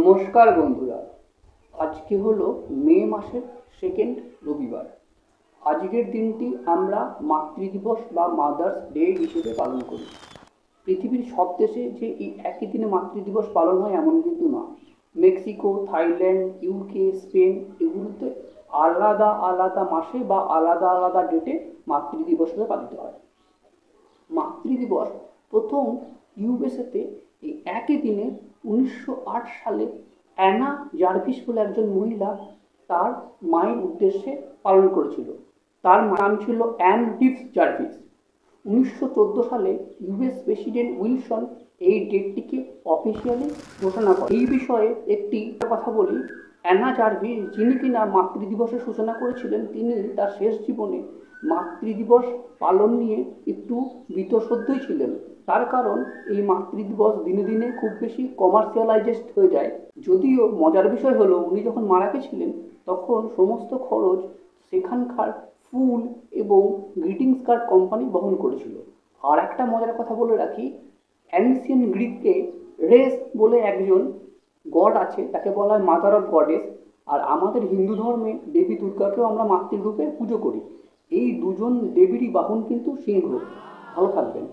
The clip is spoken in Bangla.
নমস্কার বন্ধুরা, আজকে হলো মে মাসের সেকেন্ড রবিবার। আজকের দিনটি আমরা মাতৃদিবস বা মাদার্স ডে হিসেবে পালন করি। পৃথিবীর সব দেশে যে এই একই দিনে মাতৃদিবস পালন হয় এমন কিন্তু না। মেক্সিকো, থাইল্যান্ড, ইউকে, স্পেন এগুলোতে আলাদা আলাদা মাসে বা আলাদা আলাদা ডেটে মাতৃদিবস হিসেবে পালিত হয়। মাতৃদিবস প্রথম ইউএসএতে এই একই দিনে 1908 সালে অ্যানা জার্ভিস বলে একজন মহিলা তার মায়ের উদ্দেশ্যে পালন করেছিল। তার নাম ছিল অ্যান ডিভস জার্ভিস। 1914 সালে ইউএস প্রেসিডেন্ট উইলসন এই ডেটটিকে অফিসিয়ালি ঘোষণা করে। এই বিষয়ে একটি কথা বলি, অ্যানা জার্ভিস যিনি কিনা মাতৃদিবসের সূচনা করেছিলেন, তিনি তার শেষ জীবনে মাতৃদিবস পালন নিয়ে একটু বীতশ্রদ্ধই ছিলেন। তার কারণ এই মাতৃদিবস দিনে দিনে খুব বেশি কমার্শিয়ালাইজড হয়ে যায়। যদিও মজার বিষয় হলো, উনি যখন মারা গেছিলেন তখন সমস্ত খরচ সেখানকার ফুল এবং গ্রিটিংস কার্ড কোম্পানি বহন করেছিল। আর একটা মজার কথা বলে রাখি, অ্যানসিয়েন্ট গ্রিকে রেস বলে একজন গড আছে, তাকে বলা হয় মাদার অফ গডেস। আর আমাদের হিন্দু ধর্মে দেবী দুর্গাকেও আমরা মাতৃরূপে পুজো করি। এই দুজন দেবীরই বাহন কিন্তু সিংহ। ভালো থাকবেন।